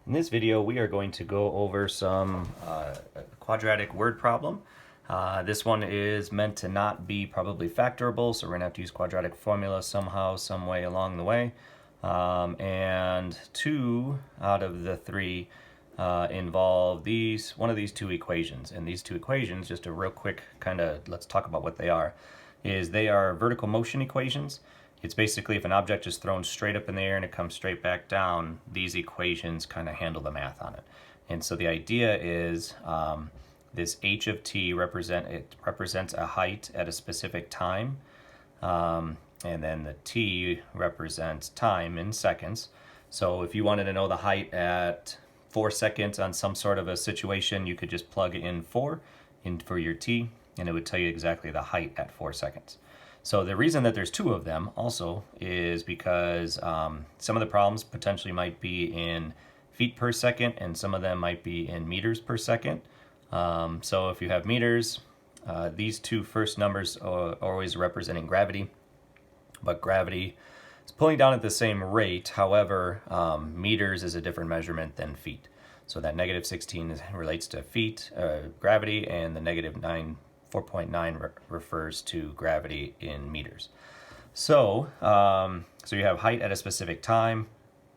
In this video, we are going to go over some quadratic word problem. This one is meant to not be probably factorable, so we're going to have to use quadratic formula somehow, some way along the way. And two out of the three involve one of these two equations. And these two equations, just a real quick kind of, let's talk about what they are, is they are vertical motion equations. It's basically if an object is thrown straight up in the air and it comes straight back down, these equations kind of handle the math on it. And so the idea is this h of t represents a height at a specific time, and then the t represents time in seconds. So if you wanted to know the height at 4 seconds on some sort of a situation, you could just plug in 4 in for your t, and it would tell you exactly the height at 4 seconds. So the reason that there's two of them also is because some of the problems potentially might be in feet per second and some of them might be in meters per second. So if you have meters, these two first numbers are always representing gravity, but gravity is pulling down at the same rate. However, meters is a different measurement than feet. So that negative 16 relates to feet, gravity, and the negative 4.9 refers to gravity in meters. So you have height at a specific time.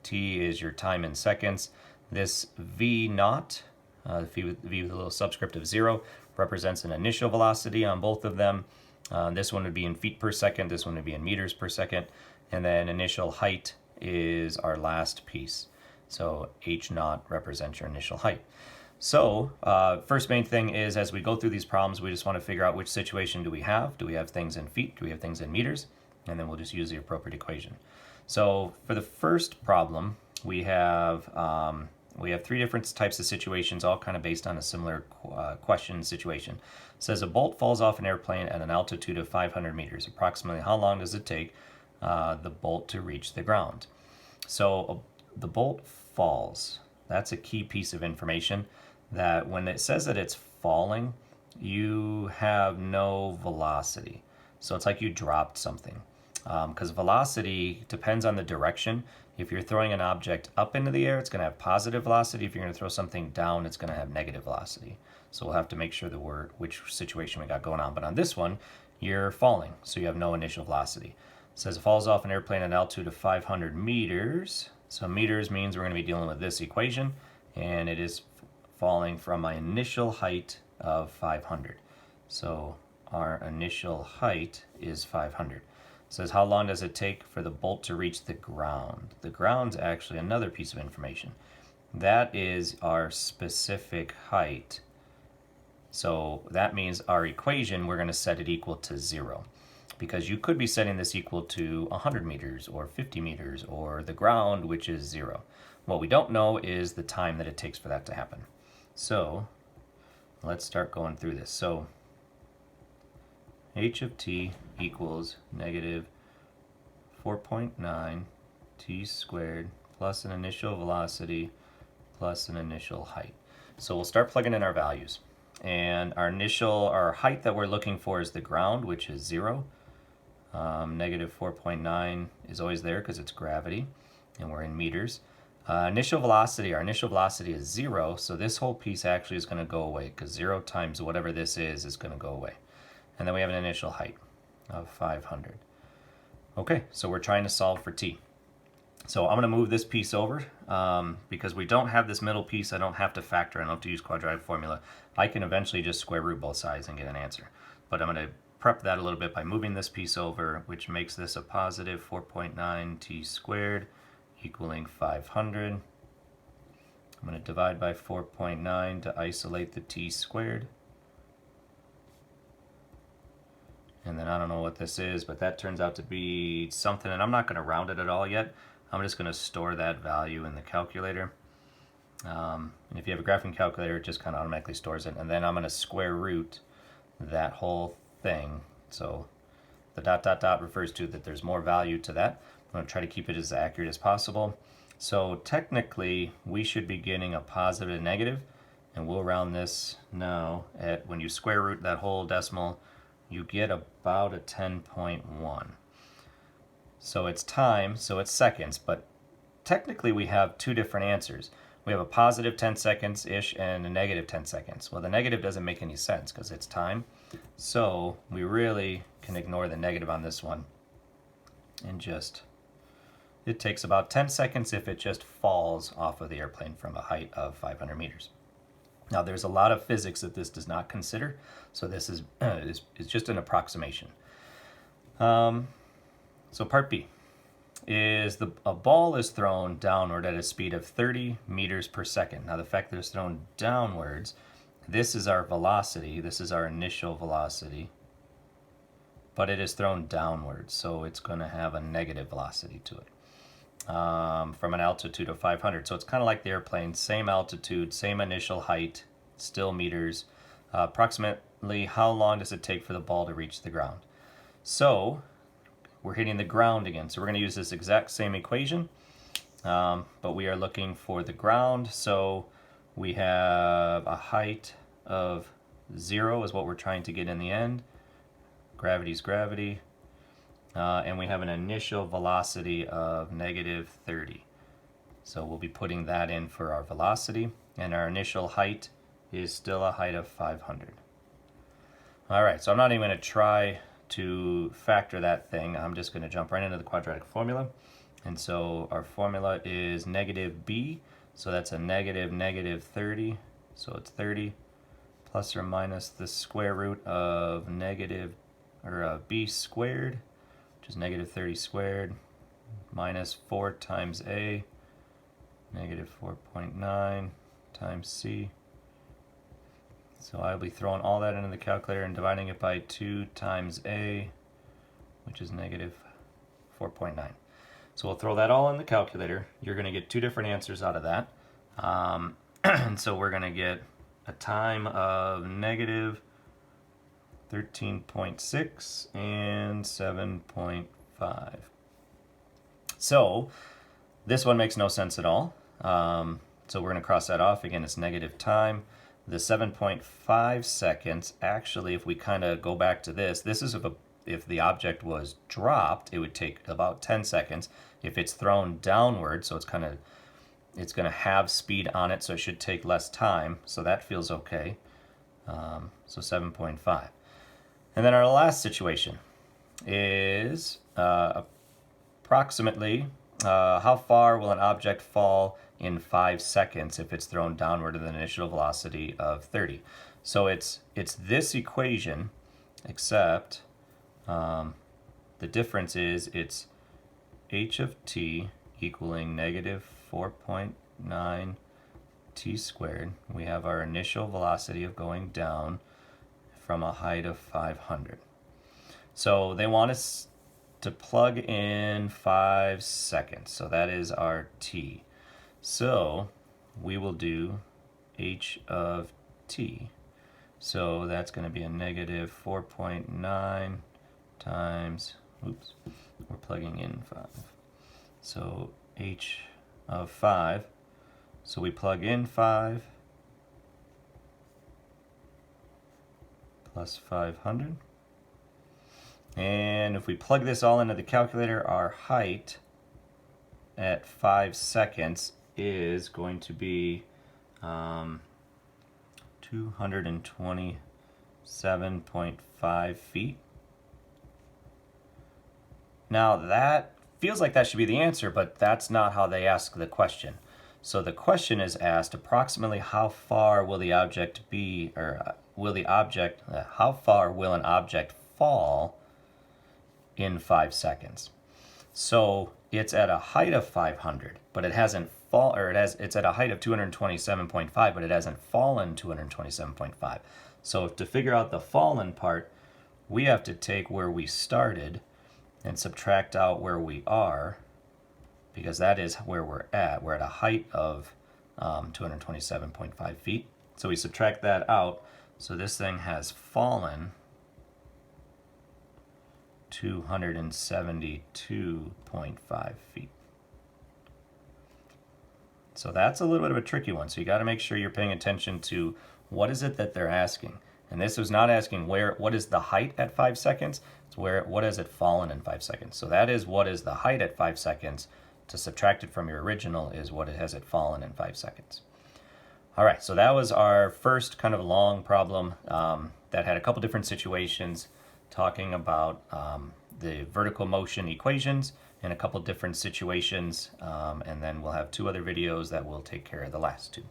T is your time in seconds. This v naught, v with a little subscript of 0, represents an initial velocity on both of them. This one would be in feet per second. This one would be in meters per second. And then initial height is our last piece. So h naught represents your initial height. So first main thing is, as we go through these problems, we just want to figure out which situation do we have. Do we have things in feet? Do we have things in meters? And then we'll just use the appropriate equation. So for the first problem, we have three different types of situations, all kind of based on a similar question situation. It says a bolt falls off an airplane at an altitude of 500 meters. Approximately how long does it take the bolt to reach the ground? So the bolt falls. That's a key piece of information, that when it says that it's falling, you have no velocity. So it's like you dropped something. Because velocity depends on the direction. If you're throwing an object up into the air, it's going to have positive velocity. If you're going to throw something down, it's going to have negative velocity. So we'll have to make sure that which situation we got going on. But on this one, you're falling, so you have no initial velocity. It says it falls off an airplane at an altitude of 500 meters. So meters means we're going to be dealing with this equation, and it is falling from my initial height of 500. So our initial height is 500. It says how long does it take for the bolt to reach the ground? The ground's actually another piece of information. That is our specific height. So that means our equation, we're going to set it equal to 0. Because you could be setting this equal to 100 meters or 50 meters or the ground, which is 0. What we don't know is the time that it takes for that to happen. So let's start going through this. So h of t equals negative 4.9 t squared plus an initial velocity plus an initial height. So we'll start plugging in our values. And our height that we're looking for is the ground, which is 0. Negative 4.9 is always there because it's gravity, and we're in meters. Our initial velocity is 0, so this whole piece actually is going to go away because 0 times whatever this is going to go away. And then we have an initial height of 500. Okay, so we're trying to solve for t. So I'm going to move this piece over because we don't have this middle piece. I don't have to factor. I don't have to use quadratic formula. I can eventually just square root both sides and get an answer. But I'm going to prep that a little bit by moving this piece over, which makes this a positive 4.9 t squared equaling 500. I'm going to divide by 4.9 to isolate the t squared. And then I don't know what this is, but that turns out to be something, and I'm not going to round it at all yet. I'm just going to store that value in the calculator. And if you have a graphing calculator, it just kind of automatically stores it. And then I'm going to square root that whole thing. So the dot dot dot refers to that there's more value to that. I'm going to try to keep it as accurate as possible. So technically, we should be getting a positive and negative, and we'll round this now. When you square root that whole decimal, you get about a 10.1. So it's time, so it's seconds, but technically we have two different answers. we have a positive 10 seconds-ish and a negative 10 seconds. Well, the negative doesn't make any sense because it's time. So we really can ignore the negative on this one and just, it takes about 10 seconds if it just falls off of the airplane from a height of 500 meters. Now, there's a lot of physics that this does not consider, so this is just an approximation. So part B is a ball is thrown downward at a speed of 30 meters per second. Now, the fact that it's thrown downwards, this is our velocity, this is our initial velocity, but it is thrown downwards, so it's going to have a negative velocity to it. From an altitude of 500. So it's kind of like the airplane, same altitude, same initial height, still meters. Approximately how long does it take for the ball to reach the ground? So we're hitting the ground again. So we're going to use this exact same equation, but we are looking for the ground. So we have a height of 0 is what we're trying to get in the end. Gravity's gravity. And we have an initial velocity of negative 30. So we'll be putting that in for our velocity, and our initial height is still a height of 500. All right, so I'm not even going to try to factor that thing. I'm just going to jump right into the quadratic formula. And so our formula is negative b, so that's a negative 30. So it's 30 plus or minus the square root of b squared, which is negative 30 squared, minus 4 times a, negative 4.9 times c. So I'll be throwing all that into the calculator and dividing it by 2 times a, which is negative 4.9. So we'll throw that all in the calculator. You're going to get two different answers out of that. And so we're going to get a time of negative 13.6 and 7.5. So this one makes no sense at all. So we're going to cross that off. Again, it's negative time. The 7.5 seconds, actually, if we kind of go back to this is if the object was dropped, it would take about 10 seconds. If it's thrown downward, so it's going to have speed on it, so it should take less time. So that feels okay. So 7.5. And then our last situation is approximately how far will an object fall in 5 seconds if it's thrown downward at an initial velocity of 30. So it's this equation, except the difference is it's h of t equaling negative 4.9 t squared. We have our initial velocity of going down from a height of 500. So they want us to plug in 5 seconds. So that is our t. So we will do h of t. So that's going to be a negative 4.9 times, oops, we're plugging in 5. So h of 5. So we plug in 5 plus 500. And if we plug this all into the calculator, our height at 5 seconds is going to be 227.5 feet. Now that feels like that should be the answer, but that's not how they ask the question. So the question is asked approximately how far will the object be, or how far will an object fall in 5 seconds? So it's at a height of 500, but it hasn't it's at a height of 227.5, but it hasn't fallen 227.5. So to figure out the fallen part, we have to take where we started and subtract out where we are, because that is where we're at. We're at a height of 227.5 feet. So we subtract that out. So this thing has fallen 272.5 feet. So that's a little bit of a tricky one. So you got to make sure you're paying attention to what is it that they're asking. And this was not asking what is the height at 5 seconds. It's what has it fallen in 5 seconds. So that is what is the height at 5 seconds. to subtract it from your original is what it has it fallen in 5 seconds. All right, so that was our first kind of long problem that had a couple different situations talking about the vertical motion equations in a couple different situations, and then we'll have 2 other videos that will take care of the last 2.